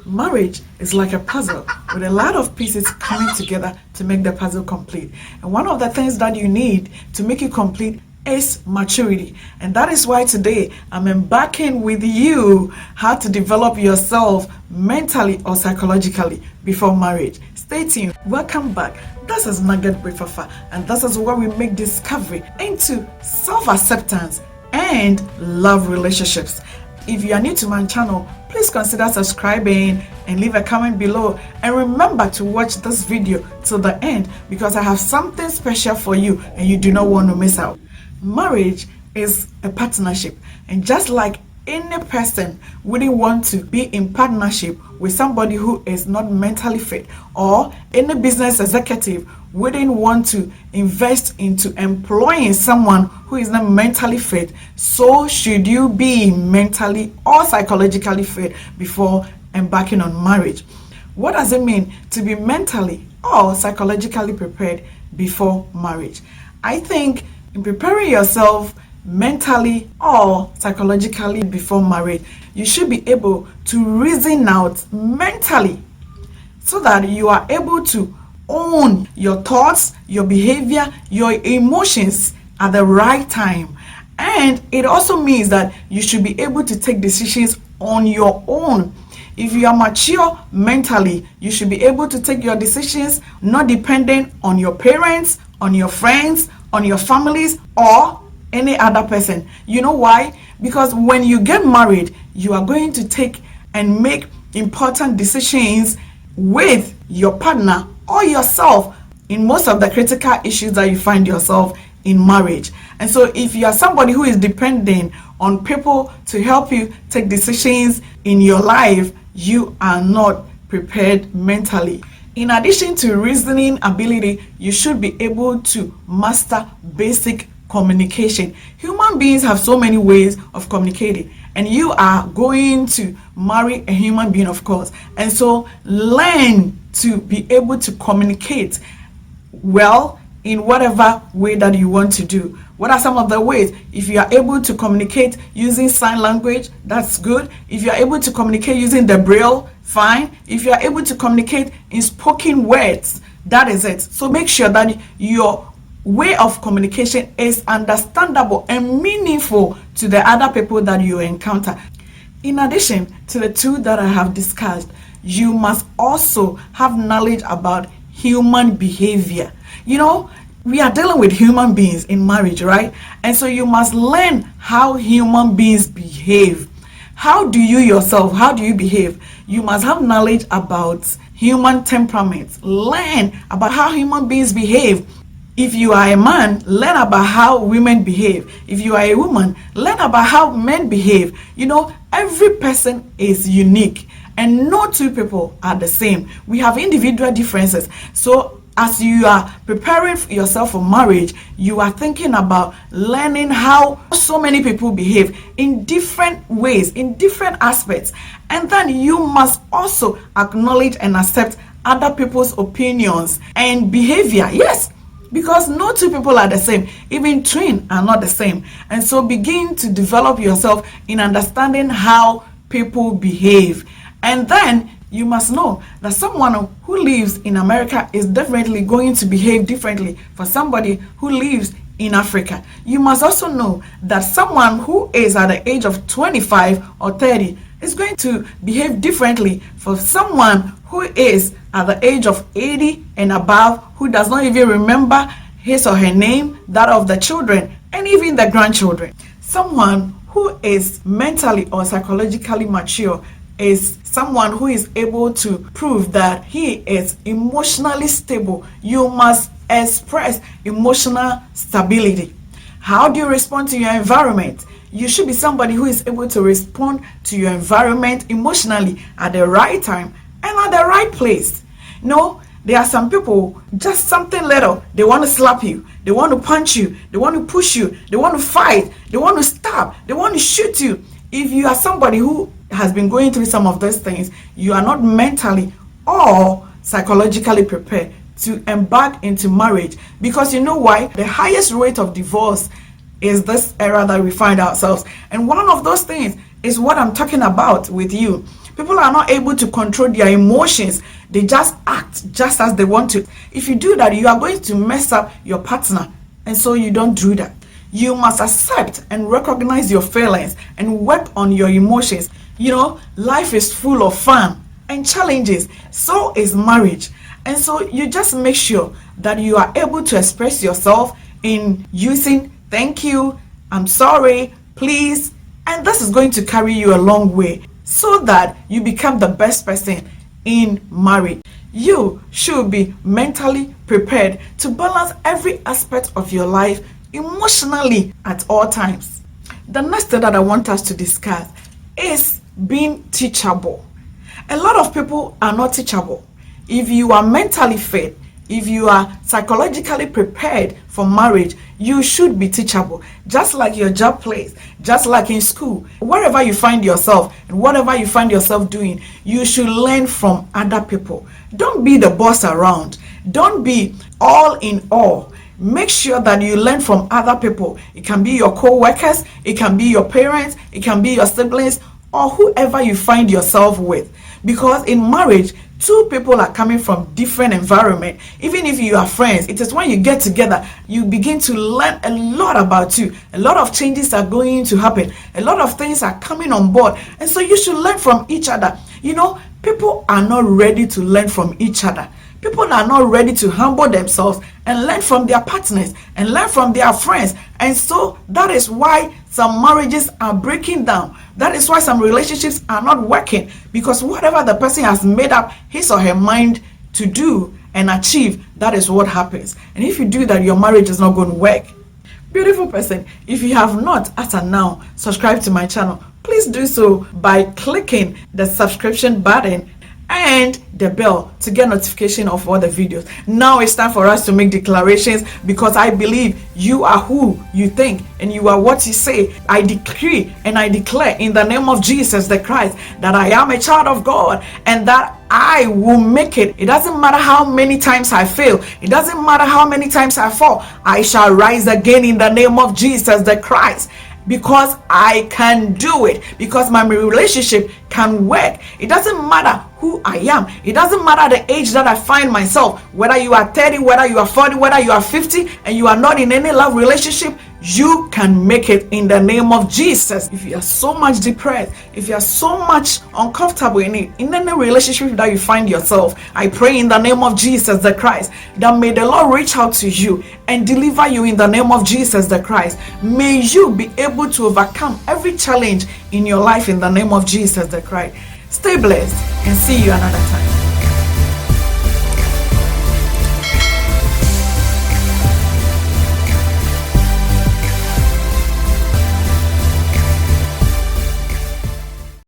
Marriage is like a puzzle with a lot of pieces coming together to make the puzzle complete. And one of the things that you need to make it complete is maturity. And that is why today I'm embarking with you how to develop yourself mentally or psychologically before marriage. Stay tuned. Welcome back. This is Nugget with Fafa, and this is where we make discovery into self-acceptance and love relationships. If you are new to my channel, please consider subscribing and leave a comment below, and remember to watch this video till the end because I have something special for you and you do not want to miss out. Marriage is a partnership, and just like any person wouldn't want to be in partnership with somebody who is not mentally fit, or any business executive wouldn't want to invest into employing someone who is not mentally fit, so should you be mentally or psychologically fit before embarking on marriage. What does it mean to be mentally or psychologically prepared before marriage? I think in preparing yourself mentally or psychologically before marriage, you should be able to reason out mentally so that you are able to own your thoughts, your behavior, your emotions at the right time. And it also means that you should be able to take decisions on your own. If you are mature mentally, you should be able to take your decisions not dependent on your parents, on your friends, on your families, or any other person. You know why? Because when you get married, you are going to take and make important decisions with your partner or yourself in most of the critical issues that you find yourself in marriage. And so if you are somebody who is dependent on people to help you take decisions in your life, you are not prepared mentally. In addition to reasoning ability, you should be able to master basic communication. Human beings have so many ways of communicating, and you are going to marry a human being, of course. And so learn to be able to communicate well in whatever way that you want to do. What are some of the ways? If you are able to communicate using sign language, that's good. If you are able to communicate using the braille, fine. If you are able to communicate in spoken words, that is it. So make sure that your way of communication is understandable and meaningful to the other people that you encounter. In addition to the two that I have discussed, you must also have knowledge about human behavior. You know, we are dealing with human beings in marriage, right? And so you must learn how human beings behave. How do you yourself, how do you behave? You must have knowledge about human temperaments. Learn about how human beings behave. If you are a man, learn about how women behave. If you are a woman, learn about how men behave. You know, every person is unique and no two people are the same. We have individual differences. So as you are preparing yourself for marriage, you are thinking about learning how so many people behave in different ways, in different aspects. And then you must also acknowledge and accept other people's opinions and behavior. Yes, because no two people are the same. Even twins are not the same. And so begin to develop yourself in understanding how people behave. And then you must know that someone who lives in America is definitely going to behave differently for somebody who lives in Africa. You must also know that someone who is at the age of 25 or 30 is going to behave differently for someone who is at the age of 80 and above, who does not even remember his or her name, that of the children, and even the grandchildren. Someone who is mentally or psychologically mature is someone who is able to prove that he is emotionally stable. You must express emotional stability. How do you respond to your environment? You should be somebody who is able to respond to your environment emotionally at the right time and at the right place. No, there are some people, just something little, they want to slap you, they want to punch you, they want to push you, they want to fight, they want to stab, they want to shoot you. If you are somebody who has been going through some of those things, you are not mentally or psychologically prepared to embark into marriage. Because you know why? The highest rate of divorce is this era that we find ourselves. And one of those things is what I'm talking about with you. People are not able to control their emotions. They just act just as they want to. If you do that, you are going to mess up your partner. And so you don't do that. You must accept and recognize your feelings and work on your emotions. You know, life is full of fun and challenges. So is marriage. And so you just make sure that you are able to express yourself in using thank you, I'm sorry, please. And this is going to carry you a long way so that you become the best person in marriage. You should be mentally prepared to balance every aspect of your life emotionally at all times. The next thing that I want us to discuss is being teachable. A lot of people are not teachable. If you are mentally fit, if you are psychologically prepared for marriage, you should be teachable. Just like your job place, just like in school, wherever you find yourself and whatever you find yourself doing, you should learn from other people. Don't be the boss around. Don't be all in all. Make sure that you learn from other people. It can be your co-workers, it can be your parents, it can be your siblings, or whoever you find yourself with. Because in marriage, two people are coming from different environment. Even if you are friends, it is when you get together, you begin to learn a lot about you. A lot of changes are going to happen. A lot of things are coming on board. And so you should learn from each other. You know, people are not ready to learn from each other. People are not ready to humble themselves and learn from their partners and learn from their friends. And so that is why some marriages are breaking down. That is why some relationships are not working, because whatever the person has made up his or her mind to do and achieve, that is what happens. And if you do that, your marriage is not going to work. Beautiful person, if you have not as of now subscribed to my channel, please do so by clicking the subscription button and the bell to get notification of all the videos. Now it's time for us to make declarations, because I believe you are who you think and you are what you say. I decree and I declare in the name of Jesus the Christ that I am a child of God and that I will make it. It doesn't matter how many times I fail. It doesn't matter how many times I fall. I shall rise again in the name of Jesus the Christ. Because I can do it, because my relationship can work. It doesn't matter who I am. It doesn't matter the age that I find myself, whether you are 30, whether you are 40, whether you are 50 and you are not in any love relationship, you can make it in the name of Jesus. If you are so much depressed, if you are so much uncomfortable in any relationship that you find yourself, I pray in the name of Jesus the Christ that may the Lord reach out to you and deliver you in the name of Jesus the Christ. May you be able to overcome every challenge in your life in the name of Jesus the Christ. Stay blessed and see you another time.